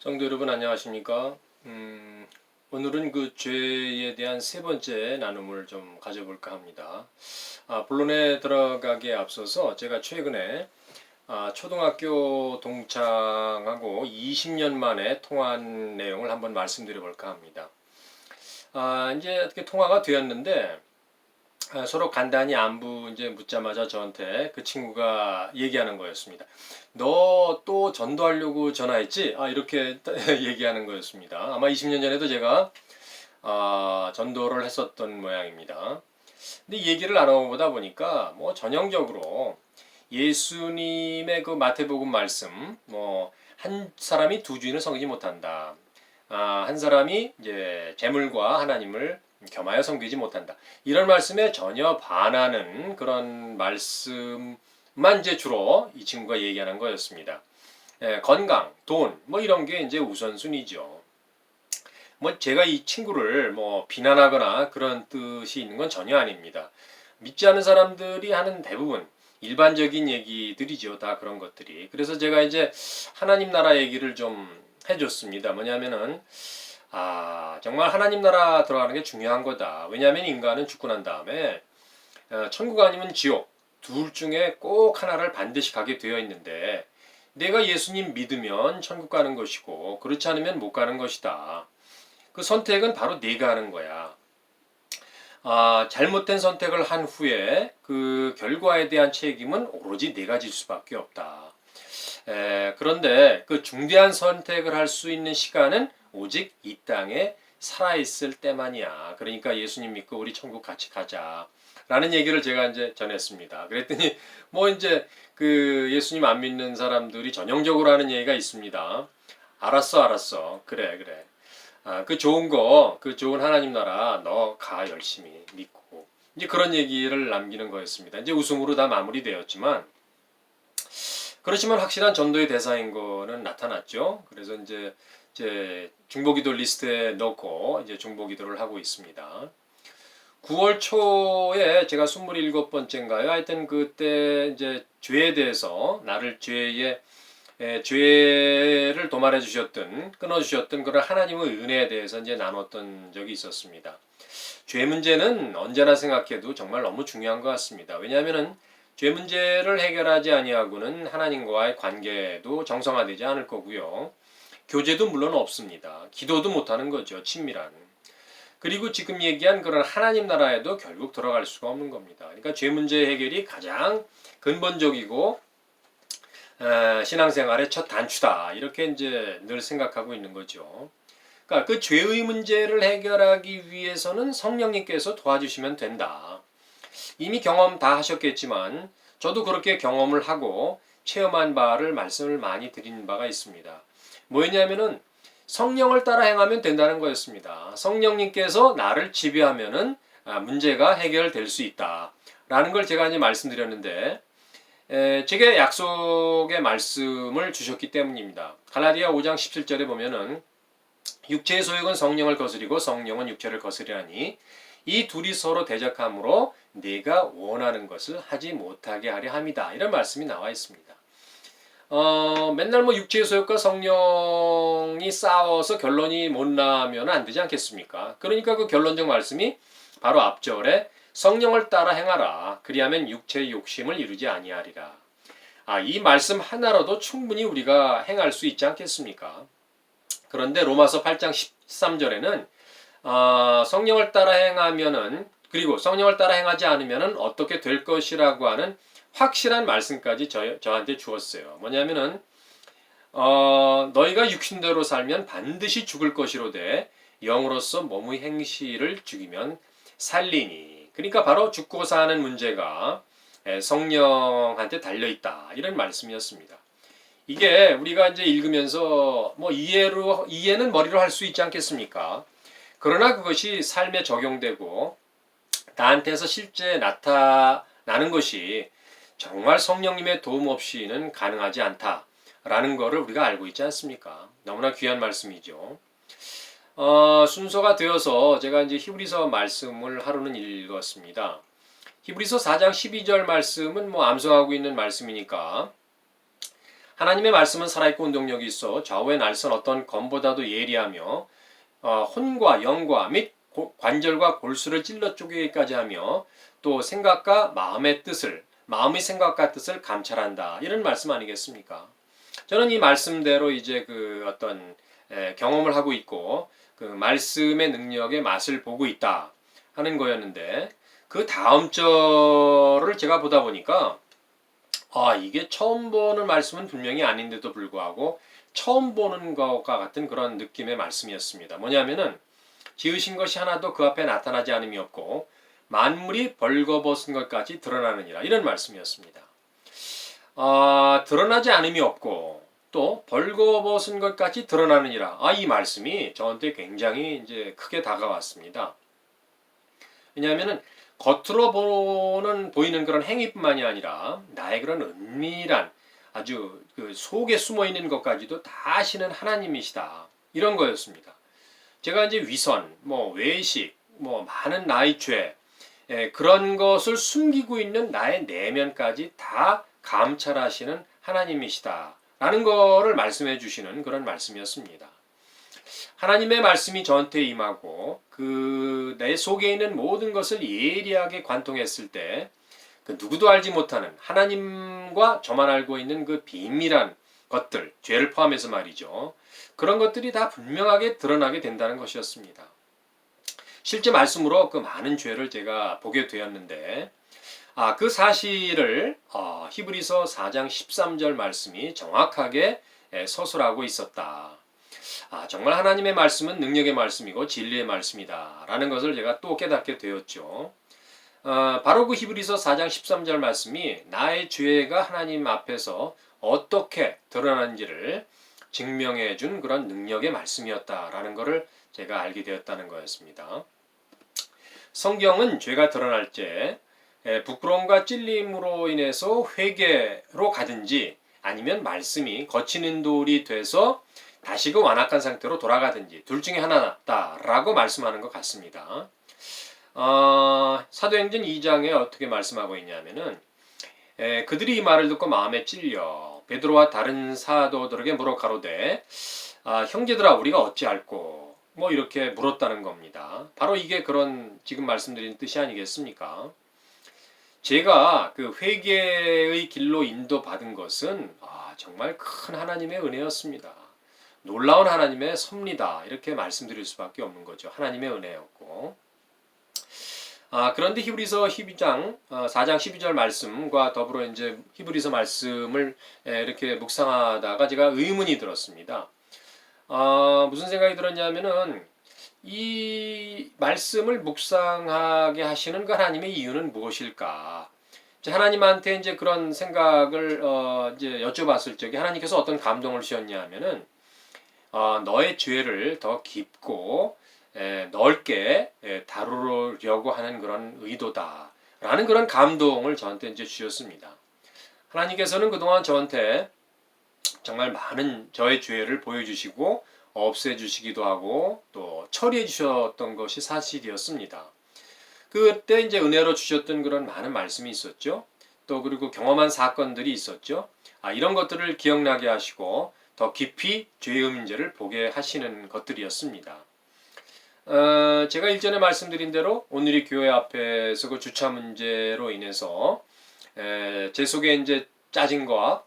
성도 여러분 안녕하십니까? 오늘은 그 죄에 대한 세 번째 나눔을 좀 가져볼까 합니다. 본론에 들어가기에 앞서서 제가 최근에 초등학교 동창하고 20년 만에 통화한 내용을 한번 말씀드려볼까 합니다. 이제 어떻게 통화가 되었는데 서로 간단히 안부 이제 묻자마자 저한테 그 친구가 얘기하는 거였습니다. 너 또 전도하려고 전화했지? 이렇게 얘기하는 거였습니다. 아마 20년 전에도 제가 전도를 했었던 모양입니다. 근데 이 얘기를 나눠보다 보니까 뭐 전형적으로 예수님의 그 마태복음 말씀, 뭐 한 사람이 두 주인을 섬기지 못한다. 한 사람이 이제 재물과 하나님을 겸하여 섬기지 못한다. 이런 말씀에 전혀 반하는 그런 말씀만 이제 주로 이 친구가 얘기하는 거였습니다. 건강, 돈, 뭐 이런 게 이제 우선순위죠. 뭐 제가 이 친구를 뭐 비난하거나 그런 뜻이 있는 건 전혀 아닙니다. 믿지 않은 사람들이 하는 대부분 일반적인 얘기들이죠. 다 그런 것들이. 그래서 제가 이제 하나님 나라 얘기를 좀 해줬습니다. 뭐냐면은 정말 하나님 나라 들어가는 게 중요한 거다. 왜냐하면 인간은 죽고 난 다음에 천국 아니면 지옥 둘 중에 꼭 하나를 반드시 가게 되어 있는데 내가 예수님 믿으면 천국 가는 것이고 그렇지 않으면 못 가는 것이다. 그 선택은 바로 내가 하는 거야. 잘못된 선택을 한 후에 그 결과에 대한 책임은 오로지 내가 질 수밖에 없다. 그런데 그 중대한 선택을 할 수 있는 시간은 오직 이 땅에 살아있을 때만이야. 그러니까 예수님 믿고 우리 천국 같이 가자. 라는 얘기를 제가 이제 전했습니다. 그랬더니 뭐 이제 그 예수님 안 믿는 사람들이 전형적으로 하는 얘기가 있습니다. 알았어. 그래. 그 좋은 거, 그 좋은 하나님 나라 너 가 열심히 믿고. 이제 그런 얘기를 남기는 거였습니다. 이제 웃음으로 다 마무리되었지만 그렇지만 확실한 전도의 대상인 거는 나타났죠. 그래서 이제 중보기도 리스트에 넣고 이제 중보기도를 하고 있습니다. 9월 초에 제가 27번째인가요? 하여튼 그때 이제 죄에 대해서 나를 죄를 도말해 주셨던, 끊어 주셨던 그런 하나님의 은혜에 대해서 이제 나눴던 적이 있었습니다. 죄 문제는 언제나 생각해도 정말 너무 중요한 것 같습니다. 왜냐하면은 죄 문제를 해결하지 아니하고는 하나님과의 관계도 정상화되지 않을 거고요. 교제도 물론 없습니다. 기도도 못하는 거죠. 친밀한. 그리고 지금 얘기한 그런 하나님 나라에도 결국 들어갈 수가 없는 겁니다. 그러니까 죄 문제 해결이 가장 근본적이고 신앙생활의 첫 단추다. 이렇게 이제 늘 생각하고 있는 거죠. 그러니까 그 죄의 문제를 해결하기 위해서는 성령님께서 도와주시면 된다. 이미 경험 다 하셨겠지만 저도 그렇게 경험을 하고 체험한 바를 말씀을 많이 드린 바가 있습니다. 뭐였냐면은 성령을 따라 행하면 된다는 거였습니다. 성령님께서 나를 지배하면은 문제가 해결될 수 있다. 라는 걸 제가 이제 말씀드렸는데 제게 약속의 말씀을 주셨기 때문입니다. 갈라디아 5장 17절에 보면은 육체의 소욕은 성령을 거스리고 성령은 육체를 거스리라니 이 둘이 서로 대적함으로 내가 원하는 것을 하지 못하게 하려 함이다. 이런 말씀이 나와 있습니다. 맨날 뭐 육체의 소욕과 성령이 싸워서 결론이 못 나면 안 되지 않겠습니까? 그러니까 그 결론적 말씀이 바로 앞절에 성령을 따라 행하라. 그리하면 육체의 욕심을 이루지 아니하리라. 이 말씀 하나로도 충분히 우리가 행할 수 있지 않겠습니까? 그런데 로마서 8장 13절에는 성령을 따라 행하면은 그리고 성령을 따라 행하지 않으면은 어떻게 될 것이라고 하는 확실한 말씀까지 저한테 주었어요. 뭐냐면은 너희가 육신대로 살면 반드시 죽을 것이로되 영으로서 몸의 행실을 죽이면 살리니. 그러니까 바로 죽고 사는 문제가 성령한테 달려 있다. 이런 말씀이었습니다. 이게 우리가 이제 읽으면서 뭐 이해는 머리로 할 수 있지 않겠습니까? 그러나 그것이 삶에 적용되고 나한테서 실제 나타나는 것이 정말 성령님의 도움 없이는 가능하지 않다라는 것을 우리가 알고 있지 않습니까? 너무나 귀한 말씀이죠. 순서가 되어서 제가 이제 히브리서 말씀을 하루는 읽었습니다. 히브리서 4장 12절 말씀은 뭐 암송하고 있는 말씀이니까 하나님의 말씀은 살아있고 운동력이 있어 좌우의 날선 어떤 검보다도 예리하며 혼과 영과 및 관절과 골수를 찔러 쪼개기까지 하며 또 생각과 마음의 생각과 뜻을 감찰한다. 이런 말씀 아니겠습니까? 저는 이 말씀대로 이제 그 어떤 경험을 하고 있고 그 말씀의 능력의 맛을 보고 있다 하는 거였는데 그 다음 절을 제가 보다 보니까 이게 처음 보는 말씀은 분명히 아닌데도 불구하고 처음 보는 것과 같은 그런 느낌의 말씀이었습니다. 뭐냐면은 지으신 것이 하나도 그 앞에 나타나지 않음이 없고 만물이 벌거벗은 것까지 드러나느니라 이런 말씀이었습니다. 드러나지 않음이 없고 또 벌거벗은 것까지 드러나느니라. 이 말씀이 저한테 굉장히 이제 크게 다가왔습니다. 왜냐하면은 겉으로 보이는 그런 행위뿐만이 아니라 나의 그런 은밀한 아주 그 속에 숨어 있는 것까지도 다 아시는 하나님이시다. 이런 거였습니다. 제가 이제 위선, 외식, 많은 나의 죄, 그런 것을 숨기고 있는 나의 내면까지 다 감찰하시는 하나님이시다. 라는 거를 말씀해 주시는 그런 말씀이었습니다. 하나님의 말씀이 저한테 임하고 내 속에 있는 모든 것을 예리하게 관통했을 때 그 누구도 알지 못하는 하나님과 저만 알고 있는 그 비밀한 것들, 죄를 포함해서 말이죠. 그런 것들이 다 분명하게 드러나게 된다는 것이었습니다. 실제 말씀으로 그 많은 죄를 제가 보게 되었는데 그 사실을 히브리서 4장 13절 말씀이 정확하게 서술하고 있었다. 정말 하나님의 말씀은 능력의 말씀이고 진리의 말씀이다 라는 것을 제가 또 깨닫게 되었죠. 바로 그 히브리서 4장 13절 말씀이 나의 죄가 하나님 앞에서 어떻게 드러나는지를 증명해 준 그런 능력의 말씀이었다라는 것을 제가 알게 되었다는 거였습니다. 성경은 죄가 드러날 때 부끄러움과 찔림으로 인해서 회개로 가든지 아니면 말씀이 거치는 돌이 돼서 다시금 완악한 상태로 돌아가든지 둘 중에 하나다라고 말씀하는 것 같습니다. 사도행전 2장에 어떻게 말씀하고 있냐면은 그들이 이 말을 듣고 마음에 찔려 베드로와 다른 사도들에게 물어 가로되 형제들아 우리가 어찌할꼬 이렇게 물었다는 겁니다. 바로 이게 그런 지금 말씀드린 뜻이 아니겠습니까? 제가 그 회개의 길로 인도받은 것은 정말 큰 하나님의 은혜였습니다. 놀라운 하나님의 섭리다 이렇게 말씀드릴 수밖에 없는 거죠. 하나님의 은혜였고 그런데 히브리서 12장 4장 12절 말씀과 더불어 이제 히브리서 말씀을 이렇게 묵상하다가 제가 의문이 들었습니다. 무슨 생각이 들었냐면은 이 말씀을 묵상하게 하시는 그 하나님의 이유는 무엇일까? 하나님한테 이제 그런 생각을 이제 여쭤봤을 적에 하나님께서 어떤 감동을 주셨냐면은 너의 죄를 더 깊고 넓게 다루려고 하는 그런 의도다라는 그런 감동을 저한테 이제 주셨습니다. 하나님께서는 그동안 저한테 정말 많은 저의 죄를 보여주시고 없애주시기도 하고 또 처리해 주셨던 것이 사실이었습니다. 그때 이제 은혜로 주셨던 그런 많은 말씀이 있었죠. 또 그리고 경험한 사건들이 있었죠. 이런 것들을 기억나게 하시고 더 깊이 죄의 문제를 보게 하시는 것들이었습니다. 제가 일전에 말씀드린 대로 오늘이 교회 앞에서 그 주차 문제로 인해서 제 속에 이제 짜증과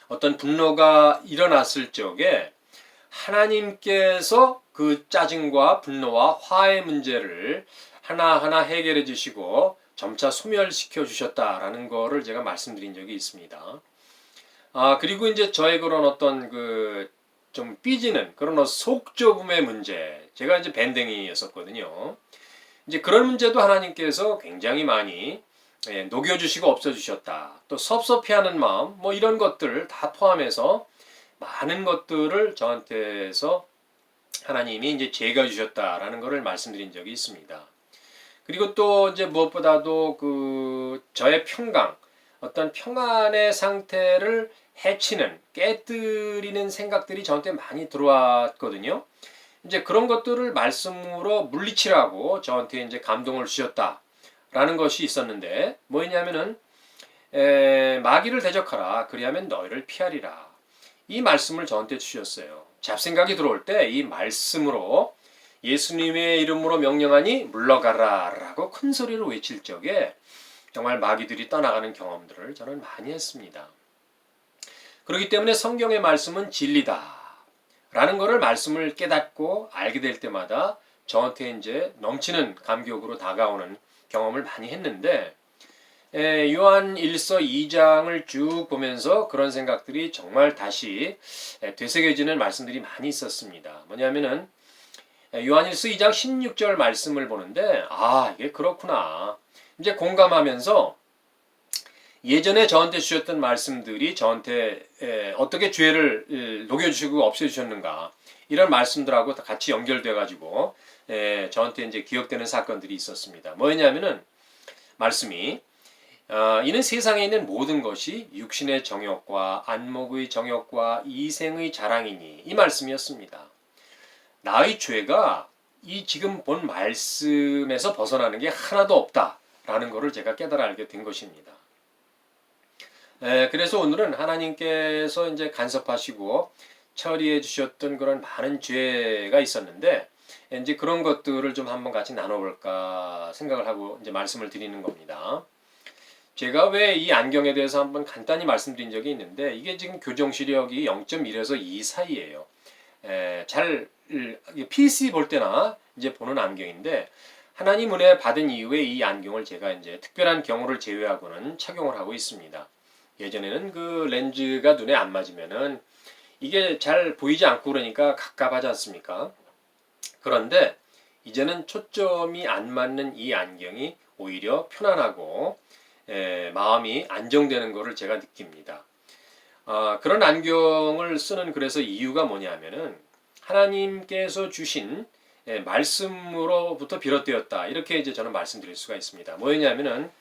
어떤 분노가 일어났을 적에 하나님께서 그 짜증과 분노와 화의 문제를 하나하나 해결해 주시고 점차 소멸시켜 주셨다라는 거를 제가 말씀드린 적이 있습니다. 그리고 이제 저의 그런 어떤 좀 삐지는 그런 속좁음의 문제, 제가 이제 밴댕이였었거든요. 이제 그런 문제도 하나님께서 굉장히 많이 녹여주시고 없애주셨다. 또 섭섭해하는 마음, 이런 것들을 다 포함해서 많은 것들을 저한테서 하나님이 이제 제거해 주셨다라는 것을 말씀드린 적이 있습니다. 그리고 또 이제 무엇보다도 저의 평강, 어떤 평안의 상태를 해치는, 깨뜨리는 생각들이 저한테 많이 들어왔거든요. 이제 그런 것들을 말씀으로 물리치라고 저한테 이제 감동을 주셨다라는 것이 있었는데, 뭐냐면은, 마귀를 대적하라. 그리하면 너희를 피하리라. 이 말씀을 저한테 주셨어요. 잡생각이 들어올 때 이 말씀으로 예수님의 이름으로 명령하니 물러가라 라고 큰 소리로 외칠 적에 정말 마귀들이 떠나가는 경험들을 저는 많이 했습니다. 그렇기 때문에 성경의 말씀은 진리다 라는 것을 말씀을 깨닫고 알게 될 때마다 저한테 이제 넘치는 감격으로 다가오는 경험을 많이 했는데, 요한 1서 2장을 쭉 보면서 그런 생각들이 정말 다시 되새겨지는 말씀들이 많이 있었습니다. 뭐냐면은 요한 1서 2장 16절 말씀을 보는데, 이게 그렇구나. 이제 공감하면서 예전에 저한테 주셨던 말씀들이 저한테 어떻게 죄를 녹여주시고 없애주셨는가, 이런 말씀들하고 같이 연결돼 가지고 저한테 이제 기억되는 사건들이 있었습니다. 뭐였냐면은 말씀이 이는 세상에 있는 모든 것이 육신의 정욕과 안목의 정욕과 이생의 자랑이니, 이 말씀이었습니다. 나의 죄가 이 지금 본 말씀에서 벗어나는 게 하나도 없다라는 것을 제가 깨달아 알게 된 것입니다. 그래서 오늘은 하나님께서 이제 간섭하시고 처리해 주셨던 그런 많은 죄가 있었는데, 이제 그런 것들을 좀 한번 같이 나눠볼까 생각을 하고 이제 말씀을 드리는 겁니다. 제가 왜 이 안경에 대해서 한번 간단히 말씀드린 적이 있는데, 이게 지금 교정 시력이 0.1에서 2 사이예요. 잘 PC 볼 때나 이제 보는 안경인데, 하나님 은혜 받은 이후에 이 안경을 제가 이제 특별한 경우를 제외하고는 착용을 하고 있습니다. 예전에는 그 렌즈가 눈에 안 맞으면은 이게 잘 보이지 않고 그러니까 갑갑하지 않습니까? 그런데 이제는 초점이 안 맞는 이 안경이 오히려 편안하고 마음이 안정되는 것을 제가 느낍니다. 그런 안경을 쓰는 그래서 이유가 뭐냐면은 하나님께서 주신 말씀으로부터 비롯되었다, 이렇게 이제 저는 말씀드릴 수가 있습니다. 뭐였냐면은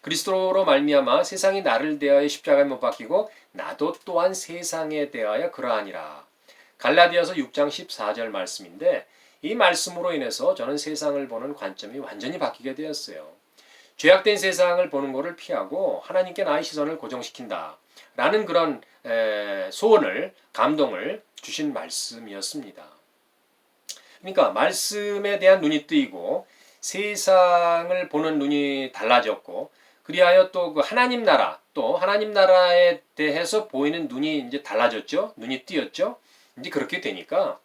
그리스도로 말미암아 세상이 나를 대하여 십자가에 못 박히고 나도 또한 세상에 대하여 그러하니라. 갈라디아서 6장 14절 말씀인데, 이 말씀으로 인해서 저는 세상을 보는 관점이 완전히 바뀌게 되었어요. 죄악된 세상을 보는 것을 피하고 하나님께 나의 시선을 고정시킨다 라는 그런 소원을, 감동을 주신 말씀이었습니다. 그러니까 말씀에 대한 눈이 뜨이고 세상을 보는 눈이 달라졌고, 그리하여 또 그 하나님 나라, 또 하나님 나라에 대해서 보이는 눈이 이제 달라졌죠. 눈이 띄었죠. 이제 그렇게 되니까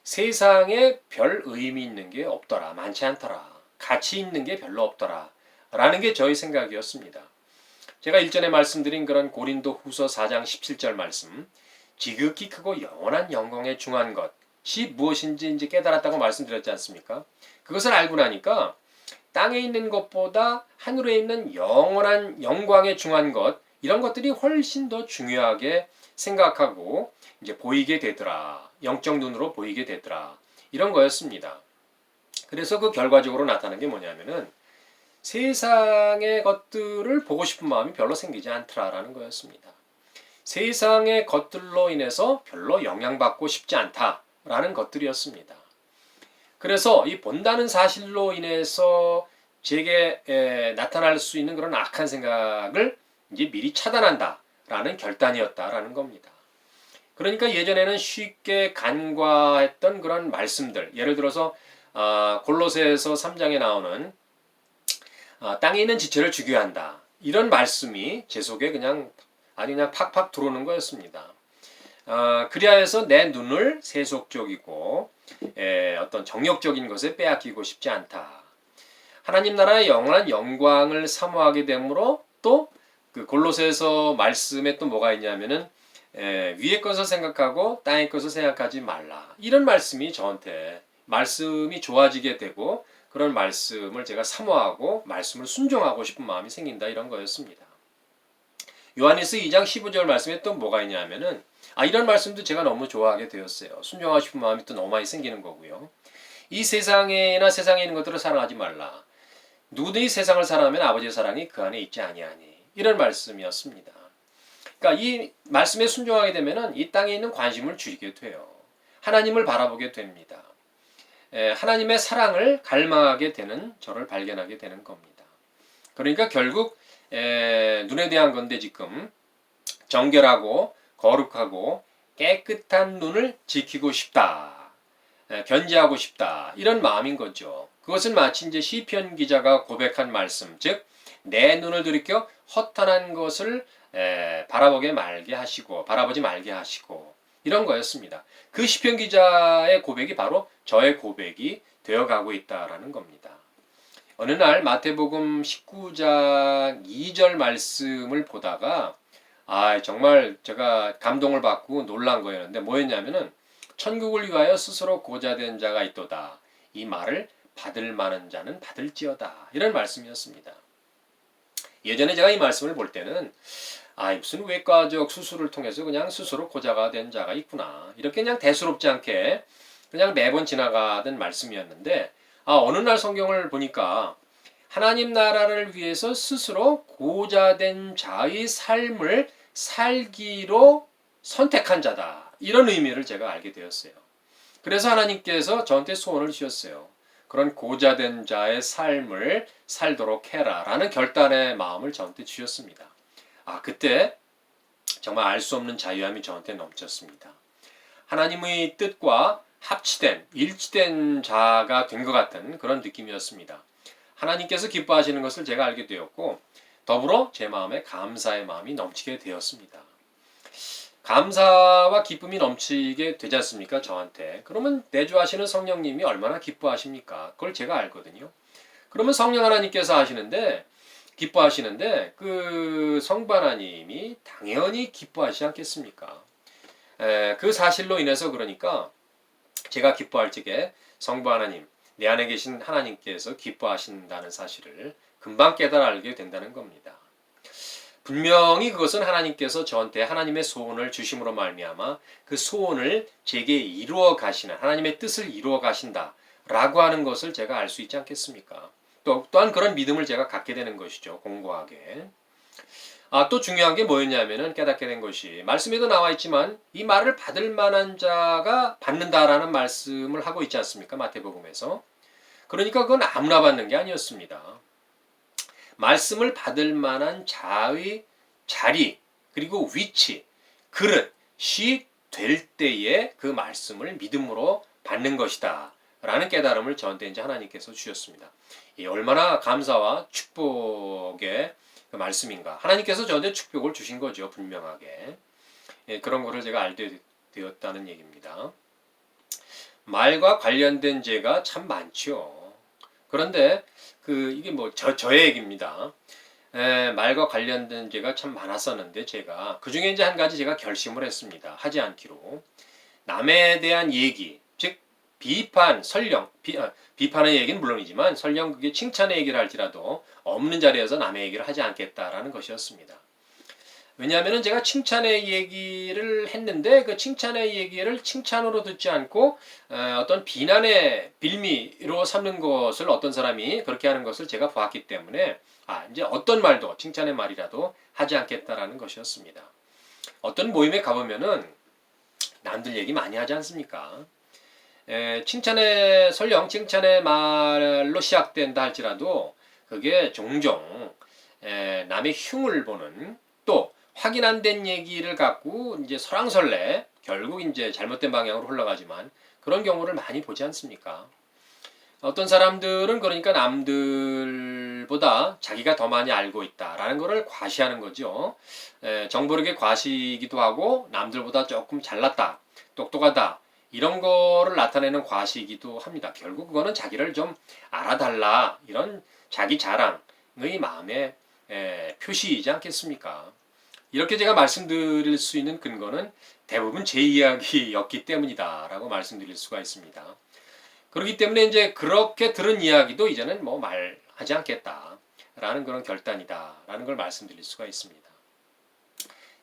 세상에 별 의미 있는 게 없더라, 많지 않더라, 가치 있는 게 별로 없더라 라는 게 저희 생각이었습니다. 제가 일전에 말씀드린 그런 고린도 후서 4장 17절 말씀, 지극히 크고 영원한 영광에 중한 것이 무엇인지 이제 깨달았다고 말씀드렸지 않습니까? 그것을 알고 나니까 땅에 있는 것보다 하늘에 있는 영원한 영광에 중한 것, 이런 것들이 훨씬 더 중요하게 생각하고 이제 보이게 되더라, 영적 눈으로 보이게 되더라, 이런 거였습니다. 그래서 그 결과적으로 나타난 게 뭐냐면은 세상의 것들을 보고 싶은 마음이 별로 생기지 않더라라는 거였습니다. 세상의 것들로 인해서 별로 영향받고 싶지 않다라는 것들이었습니다. 그래서 이 본다는 사실로 인해서 제게 나타날 수 있는 그런 악한 생각을 이제 미리 차단한다라는 결단이었다라는 겁니다. 그러니까 예전에는 쉽게 간과했던 그런 말씀들, 예를 들어서 골로새서 3장에 나오는 땅에 있는 지체를 죽여야 한다, 이런 말씀이 제 속에 그냥 팍팍 들어오는 거였습니다. 그리하여서 내 눈을 세속적이고 어떤 정욕적인 것에 빼앗기고 싶지 않다. 하나님 나라의 영원한 영광을 사모하게 되므로 또 그 골로새서 말씀에 또 뭐가 있냐면은 위의 것을 생각하고 땅의 것을 생각하지 말라. 이런 말씀이 저한테 말씀이 좋아지게 되고 그런 말씀을 제가 사모하고 말씀을 순종하고 싶은 마음이 생긴다, 이런 거였습니다. 요한일서 2장 15절 말씀에 또 뭐가 있냐면은 이런 말씀도 제가 너무 좋아하게 되었어요. 순종하고 싶은 마음이 또 너무 많이 생기는 거고요. 이 세상에나 세상에 있는 것들을 사랑하지 말라. 누구든지 세상을 사랑하면 아버지의 사랑이 그 안에 있지 아니하니. 이런 말씀이었습니다. 그러니까 이 말씀에 순종하게 되면은 이 땅에 있는 관심을 줄이게 돼요. 하나님을 바라보게 됩니다. 하나님의 사랑을 갈망하게 되는 저를 발견하게 되는 겁니다. 그러니까 결국 눈에 대한 건데 지금 정결하고 거룩하고 깨끗한 눈을 지키고 싶다. 견지하고 싶다. 이런 마음인 거죠. 그것은 마치 이제 시편 기자가 고백한 말씀, 즉 내 눈을 들이켜 허탄한 것을 바라보지 말게 하시고 이런 거였습니다. 그 시편 기자의 고백이 바로 저의 고백이 되어가고 있다라는 겁니다. 어느 날 마태복음 19장 2절 말씀을 보다가 정말 제가 감동을 받고 놀란 거였는데 뭐였냐면은 천국을 위하여 스스로 고자된 자가 있도다. 이 말을 받을 만한 자는 받을지어다. 이런 말씀이었습니다. 예전에 제가 이 말씀을 볼 때는 무슨 외과적 수술을 통해서 그냥 스스로 고자가 된 자가 있구나. 이렇게 그냥 대수롭지 않게 그냥 매번 지나가던 말씀이었는데 어느 날 성경을 보니까 하나님 나라를 위해서 스스로 고자된 자의 삶을 살기로 선택한 자다. 이런 의미를 제가 알게 되었어요. 그래서 하나님께서 저한테 소원을 주셨어요. 그런 고자된 자의 삶을 살도록 해라 라는 결단의 마음을 저한테 주셨습니다. 그때 정말 알 수 없는 자유함이 저한테 넘쳤습니다. 하나님의 뜻과 합치된 일치된 자가 된 것 같은 그런 느낌이었습니다. 하나님께서 기뻐하시는 것을 제가 알게 되었고 더불어 제 마음에 감사의 마음이 넘치게 되었습니다. 감사와 기쁨이 넘치게 되지 않습니까? 저한테. 그러면 내주하시는 성령님이 얼마나 기뻐하십니까? 그걸 제가 알거든요. 그러면 성령 하나님께서 기뻐하시는데 그 성부 하나님이 당연히 기뻐하시지 않겠습니까? 그 사실로 인해서 그러니까 제가 기뻐할 적에 성부 하나님, 내 안에 계신 하나님께서 기뻐하신다는 사실을 금방 깨달아 알게 된다는 겁니다. 분명히 그것은 하나님께서 저한테 하나님의 소원을 주심으로 말미암아 그 소원을 제게 이루어 가시는 하나님의 뜻을 이루어 가신다라고 하는 것을 제가 알 수 있지 않겠습니까? 또한 그런 믿음을 제가 갖게 되는 것이죠. 공고하게. 또 중요한 게 뭐였냐면은 깨닫게 된 것이 말씀에도 나와 있지만 이 말을 받을 만한 자가 받는다라는 말씀을 하고 있지 않습니까? 마태복음에서. 그러니까 그건 아무나 받는 게 아니었습니다. 말씀을 받을 만한 자의 자리, 그리고 위치, 그릇이 될 때에 그 말씀을 믿음으로 받는 것이다. 라는 깨달음을 저한테 이제 하나님께서 주셨습니다. 얼마나 감사와 축복의 그 말씀인가. 하나님께서 저한테 축복을 주신 거죠. 분명하게. 그런 거를 제가 알게 되었다는 얘기입니다. 말과 관련된 죄가 참 많죠. 그런데 이게 저의 얘기입니다. 말과 관련된 죄가 참 많았었는데 제가 그 중에 이제 한 가지 제가 결심을 했습니다. 하지 않기로. 남에 대한 얘기, 즉 비판, 설령, 비판의 얘기는 물론이지만 설령 그게 칭찬의 얘기를 할지라도 없는 자리에서 남의 얘기를 하지 않겠다라는 것이었습니다. 왜냐하면 제가 칭찬의 얘기를 했는데 그 칭찬의 얘기를 칭찬으로 듣지 않고 어떤 비난의 빌미로 삼는 것을 어떤 사람이 그렇게 하는 것을 제가 보았기 때문에 이제 어떤 말도 칭찬의 말이라도 하지 않겠다라는 것이었습니다. 어떤 모임에 가보면은 남들 얘기 많이 하지 않습니까? 설령 칭찬의 말로 시작된다 할지라도 그게 종종 남의 흉을 보는 또 확인 안 된 얘기를 갖고 이제 설왕설래 결국 이제 잘못된 방향으로 흘러가지만 그런 경우를 많이 보지 않습니까? 어떤 사람들은 그러니까 남들보다 자기가 더 많이 알고 있다라는 것을 과시하는 거죠. 정보력의 과시이기도 하고 남들보다 조금 잘났다, 똑똑하다 이런 거를 나타내는 과시이기도 합니다. 결국 그거는 자기를 좀 알아달라 이런 자기 자랑의 마음의 표시이지 않겠습니까? 이렇게 제가 말씀드릴 수 있는 근거는 대부분 제 이야기였기 때문이다라고 말씀드릴 수가 있습니다. 그렇기 때문에 이제 그렇게 들은 이야기도 이제는 말하지 않겠다라는 그런 결단이다라는 걸 말씀드릴 수가 있습니다.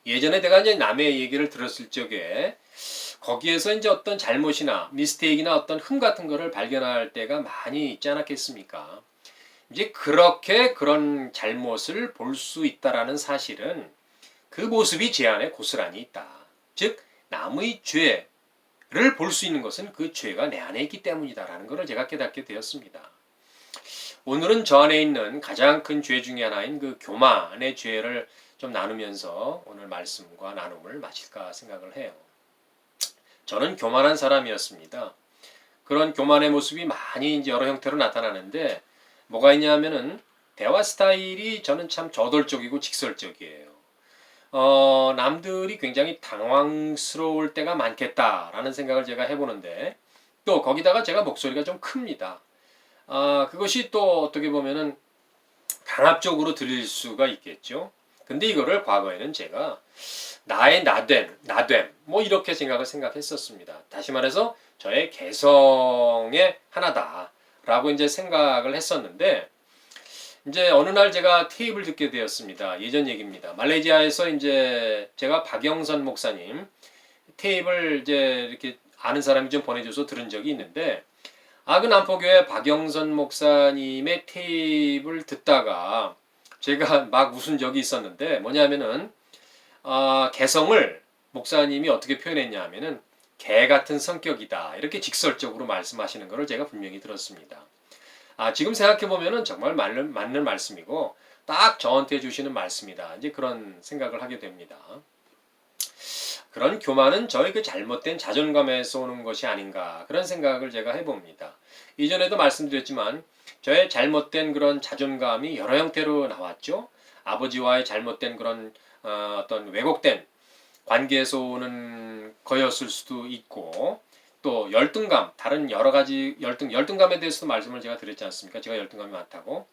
예전에 내가 이제 남의 얘기를 들었을 적에 거기에서 이제 어떤 잘못이나 미스테이크나 어떤 흠 같은 거를 발견할 때가 많이 있지 않았겠습니까? 이제 그렇게 그런 잘못을 볼 수 있다라는 사실은 그 모습이 제 안에 고스란히 있다. 즉 남의 죄를 볼 수 있는 것은 그 죄가 내 안에 있기 때문이다라는 것을 제가 깨닫게 되었습니다. 오늘은 저 안에 있는 가장 큰 죄 중에 하나인 그 교만의 죄를 좀 나누면서 오늘 말씀과 나눔을 마칠까 생각을 해요. 저는 교만한 사람이었습니다. 그런 교만의 모습이 많이 이제 여러 형태로 나타나는데 뭐가 있냐면은 대화 스타일이 저는 참 저돌적이고 직설적이에요. 남들이 굉장히 당황스러울 때가 많겠다라는 생각을 제가 해보는데 또 거기다가 제가 목소리가 좀 큽니다. 그것이 또 어떻게 보면은 강압적으로 들릴 수가 있겠죠. 근데 이거를 과거에는 제가 나의 나됨, 뭐 이렇게 생각했었습니다. 다시 말해서 저의 개성의 하나다라고 이제 생각을 했었는데, 이제 어느 날 제가 테이프를 듣게 되었습니다. 예전 얘기입니다. 말레이시아에서 이제 제가 박영선 목사님 테이프를 이제 이렇게 아는 사람이 좀 보내줘서 들은 적이 있는데, 그 남포교회 박영선 목사님의 테이프를 듣다가 제가 막 웃은 적이 있었는데 뭐냐면은 개성을 목사님이 어떻게 표현했냐 하면은 개 같은 성격이다 이렇게 직설적으로 말씀하시는 것을 제가 분명히 들었습니다. 지금 생각해 보면은 정말 맞는 말씀이고 딱 저한테 주시는 말씀이다 이제 그런 생각을 하게 됩니다. 그런 교만은 저의 그 잘못된 자존감에서 오는 것이 아닌가 그런 생각을 제가 해봅니다. 이전에도 말씀드렸지만 저의 잘못된 그런 자존감이 여러 형태로 나왔죠. 아버지와의 잘못된 그런 어떤 왜곡된 관계에서 오는 거였을 수도 있고 또 열등감, 다른 여러 가지 열등감에 대해서도 말씀을 제가 드렸지 않습니까? 제가 열등감이 많다고.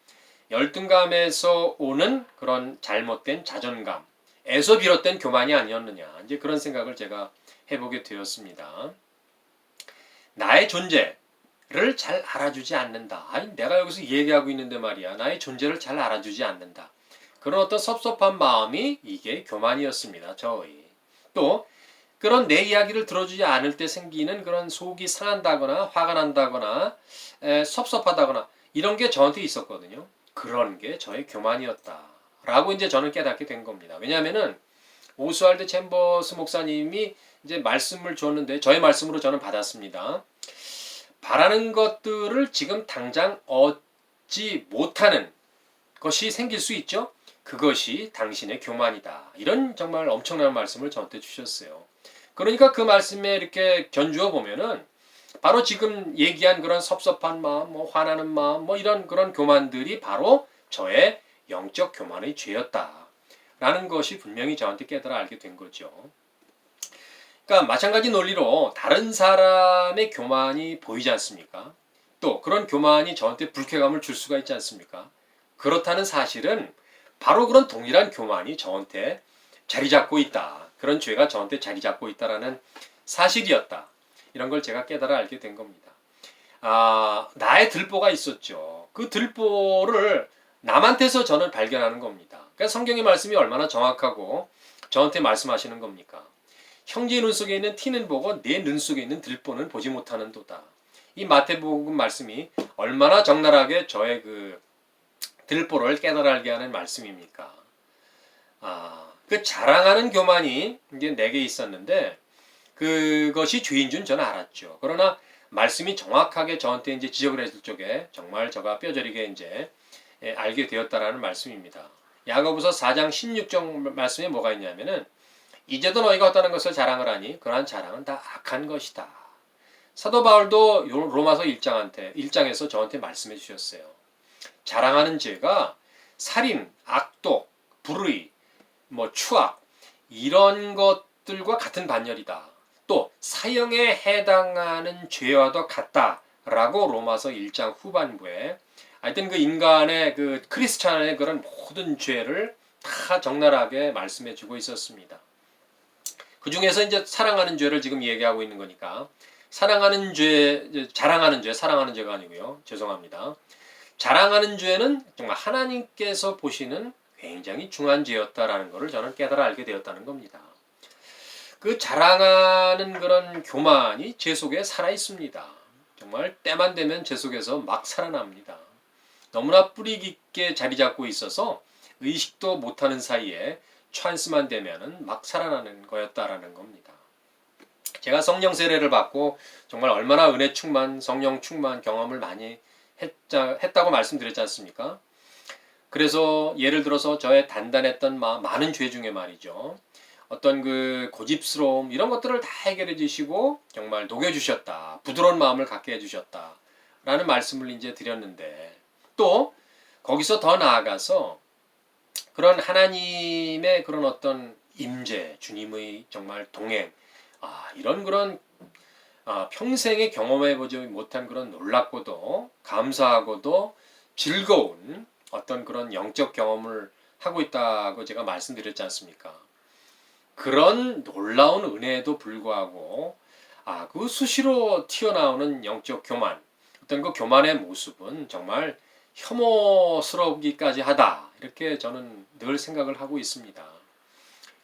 열등감에서 오는 그런 잘못된 자존감에서 비롯된 교만이 아니었느냐. 이제 그런 생각을 제가 해보게 되었습니다. 나의 존재를 잘 알아주지 않는다. 내가 여기서 얘기하고 있는데 말이야. 나의 존재를 잘 알아주지 않는다. 그런 어떤 섭섭한 마음이 이게 교만이었습니다. 저의. 또 그런 내 이야기를 들어주지 않을 때 생기는 그런 속이 상한다거나 화가 난다거나 섭섭하다거나 이런 게 저한테 있었거든요. 그런 게 저의 교만이었다라고 이제 저는 깨닫게 된 겁니다. 왜냐하면은 오스왈드 챔버스 목사님이 이제 말씀을 줬는데 저의 말씀으로 저는 받았습니다. 바라는 것들을 지금 당장 얻지 못하는 것이 생길 수 있죠. 그것이 당신의 교만이다. 이런 정말 엄청난 말씀을 저한테 주셨어요. 그러니까 그 말씀에 이렇게 견주어 보면은 바로 지금 얘기한 그런 섭섭한 마음, 뭐 화나는 마음, 뭐 이런 그런 교만들이 바로 저의 영적 교만의 죄였다라는 것이 분명히 저한테 깨달아 알게 된 거죠. 그러니까 마찬가지 논리로 다른 사람의 교만이 보이지 않습니까? 또 그런 교만이 저한테 불쾌감을 줄 수가 있지 않습니까? 그렇다는 사실은 바로 그런 동일한 교만이 저한테 자리 잡고 있다. 그런 죄가 저한테 자리 잡고 있다라는 사실이었다. 이런 걸 제가 깨달아 알게 된 겁니다. 나의 들보가 있었죠. 그 들보를 남한테서 저는 발견하는 겁니다. 그러니까 성경의 말씀이 얼마나 정확하고 저한테 말씀하시는 겁니까? 형제의 눈 속에 있는 티는 보고 내 눈 속에 있는 들보는 보지 못하는 도다. 이 마태복음 말씀이 얼마나 적나라하게 저의 그 들보를 깨달아 알게 하는 말씀입니까? 그 자랑하는 교만이 이제 내게 있었는데 그것이 죄인 줄 저는 알았죠. 그러나 말씀이 정확하게 저한테 이제 지적을 했을 적에 정말 저가 뼈저리게 이제 알게 되었다라는 말씀입니다. 야고보서 4장 16절 말씀에 뭐가 있냐면은 이제도 너희가 어떠한 것을 자랑을 하니 그러한 자랑은 다 악한 것이다. 사도 바울도 로마서 1장에서 저한테 말씀해 주셨어요. 자랑하는 죄가 살인, 악독, 불의, 추악 이런 것들과 같은 반열이다. 또 사형에 해당하는 죄와도 같다라고 로마서 1장 후반부에 하여튼 그 인간의 그 크리스찬의 그런 모든 죄를 다 적나라하게 말씀해 주고 있었습니다. 그 중에서 이제 사랑하는 죄를 지금 얘기하고 있는 거니까 사랑하는 죄, 자랑하는 죄, 사랑하는 죄가 아니고요. 죄송합니다. 자랑하는 죄는 정말 하나님께서 보시는 굉장히 중한 죄였다라는 것을 저는 깨달아 알게 되었다는 겁니다. 그 자랑하는 그런 교만이 제 속에 살아 있습니다. 정말 때만 되면 제 속에서 막 살아납니다. 너무나 뿌리 깊게 자리 잡고 있어서 의식도 못하는 사이에 찬스만 되면은 막 살아나는 거였다라는 겁니다. 제가 성령 세례를 받고 정말 얼마나 은혜 충만, 성령 충만 경험을 많이 했다고 말씀드렸지 않습니까? 그래서 예를 들어서 저의 단단했던 많은 죄 중에 말이죠. 어떤 그 고집스러움 이런 것들을 다 해결해 주시고 정말 녹여 주셨다. 부드러운 마음을 갖게 해 주셨다. 라는 말씀을 이제 드렸는데 또 거기서 더 나아가서 그런 하나님의 그런 어떤 임재, 주님의 정말 동행, 이런 그런 평생에 경험해 보지 못한 그런 놀랍고도 감사하고도 즐거운 어떤 그런 영적 경험을 하고 있다고 제가 말씀드렸지 않습니까? 그런 놀라운 은혜에도 불구하고 그 수시로 튀어나오는 영적 교만, 어떤 그 교만의 모습은 정말 혐오스러우기까지 하다. 이렇게 저는 늘 생각을 하고 있습니다.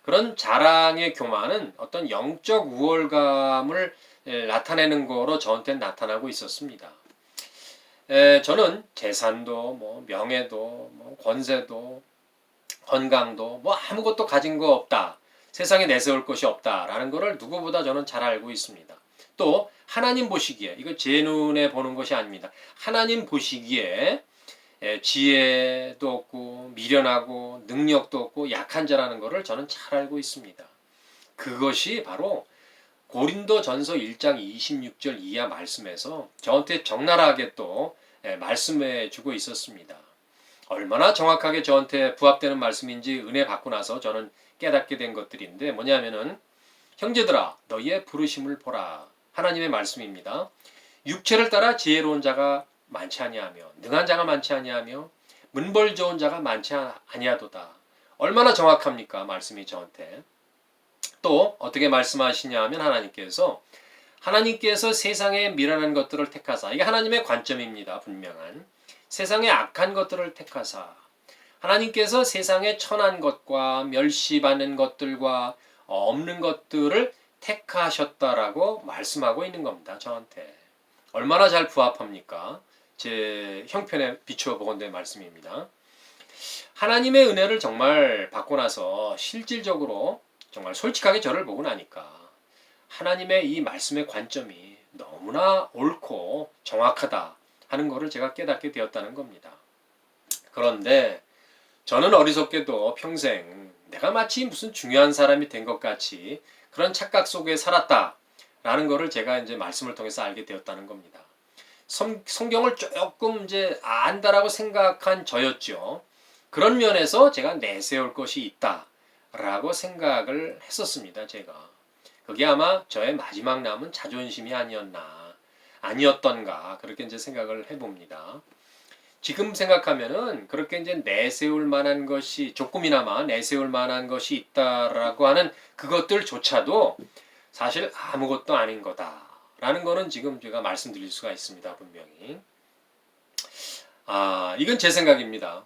그런 자랑의 교만은 어떤 영적 우월감을 나타내는 거로 저한테는 나타나고 있었습니다. 저는 재산도 명예도 권세도 건강도 아무것도 가진 거 없다. 세상에 내세울 것이 없다라는 것을 누구보다 저는 잘 알고 있습니다. 또 하나님 보시기에 이거 제 눈에 보는 것이 아닙니다. 하나님 보시기에 지혜도 없고 미련하고 능력도 없고 약한 자라는 것을 저는 잘 알고 있습니다. 그것이 바로 고린도전서 1장 26절 이하 말씀에서 저한테 적나라하게 또 말씀해 주고 있었습니다. 얼마나 정확하게 저한테 부합되는 말씀인지 은혜 받고 나서 저는 깨닫게 된 것들인데 뭐냐면은 형제들아 너희의 부르심을 보라. 하나님의 말씀입니다. 육체를 따라 지혜로운 자가 많지 아니하며 능한 자가 많지 아니하며 문벌 좋은 자가 많지 아니하도다. 얼마나 정확합니까? 말씀이 저한테. 또 어떻게 말씀하시냐 하면 하나님께서 세상의 미련한 것들을 택하사 이게 하나님의 관점입니다. 분명한. 세상의 악한 것들을 택하사 하나님께서 세상의 천한 것과 멸시받는 것들과 없는 것들을 택하셨다라고 말씀하고 있는 겁니다. 저한테. 얼마나 잘 부합합니까? 제 형편에 비추어 보건대 말씀입니다. 하나님의 은혜를 정말 받고 나서 실질적으로 정말 솔직하게 저를 보고 나니까 하나님의 이 말씀의 관점이 너무나 옳고 정확하다 하는 것을 제가 깨닫게 되었다는 겁니다. 그런데 저는 어리석게도 평생 내가 마치 무슨 중요한 사람이 된 것 같이 그런 착각 속에 살았다라는 것을 제가 이제 말씀을 통해서 알게 되었다는 겁니다. 성경을 조금 이제 안다라고 생각한 저였죠. 그런 면에서 제가 내세울 것이 있다라고 생각을 했었습니다. 제가. 그게 아마 저의 마지막 남은 자존심이 아니었던가 그렇게 이제 생각을 해봅니다. 지금 생각하면은 그렇게 이제 내세울 만한 것이 조금이나마 내세울 만한 것이 있다라고 하는 그것들조차도 사실 아무것도 아닌 거다라는 거는 지금 제가 말씀드릴 수가 있습니다. 분명히. 이건 제 생각입니다.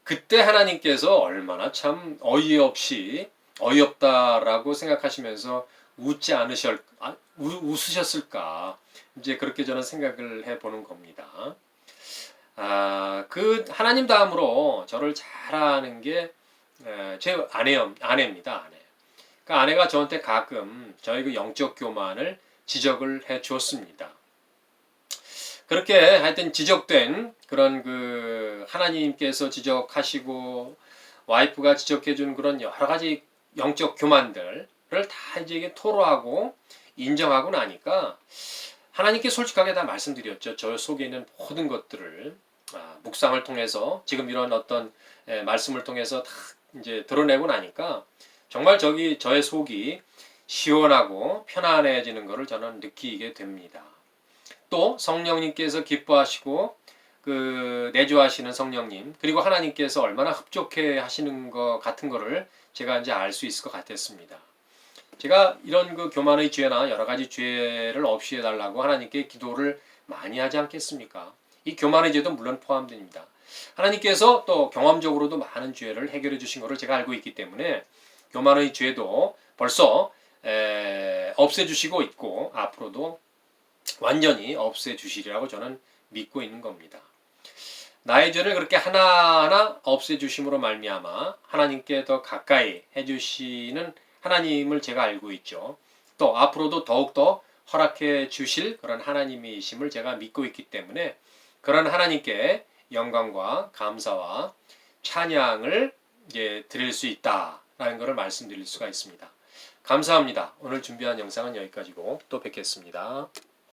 그때 하나님께서 얼마나 참 어이없다라고 생각하시면서 웃으셨을까. 이제 그렇게 저는 생각을 해보는 겁니다. 그 하나님 다음으로 저를 잘 아는 게 제 아내입니다. 아내. 그 아내가 저한테 가끔 저희 그 영적 교만을 지적을 해 주었습니다. 그렇게 하여튼 지적된 그런 그 하나님께서 지적하시고 와이프가 지적해 준 그런 여러 가지 영적 교만들을 다 이제 토로하고 인정하고 나니까 하나님께 솔직하게 다 말씀드렸죠. 저 속에 있는 모든 것들을 묵상을 통해서 지금 이런 어떤 말씀을 통해서 다 이제 드러내고 나니까 정말 저의 속이 시원하고 편안해지는 것을 저는 느끼게 됩니다. 또 성령님께서 기뻐하시고 그 내주하시는 성령님 그리고 하나님께서 얼마나 흡족해 하시는 것 같은 거를 제가 이제 알 수 있을 것 같았습니다. 제가 이런 그 교만의 죄나 여러 가지 죄를 없이 해달라고 하나님께 기도를 많이 하지 않겠습니까? 이 교만의 죄도 물론 포함됩니다. 하나님께서 또 경험적으로도 많은 죄를 해결해 주신 것을 제가 알고 있기 때문에 교만의 죄도 벌써 없애주시고 있고 앞으로도 완전히 없애주시리라고 저는 믿고 있는 겁니다. 나의 죄를 그렇게 하나하나 없애주심으로 말미암아 하나님께 더 가까이 해주시는 하나님을 제가 알고 있죠. 또 앞으로도 더욱더 허락해 주실 그런 하나님이심을 제가 믿고 있기 때문에 그런 하나님께 영광과 감사와 찬양을 드릴 수 있다라는 것을 말씀드릴 수가 있습니다. 감사합니다. 오늘 준비한 영상은 여기까지고 또 뵙겠습니다.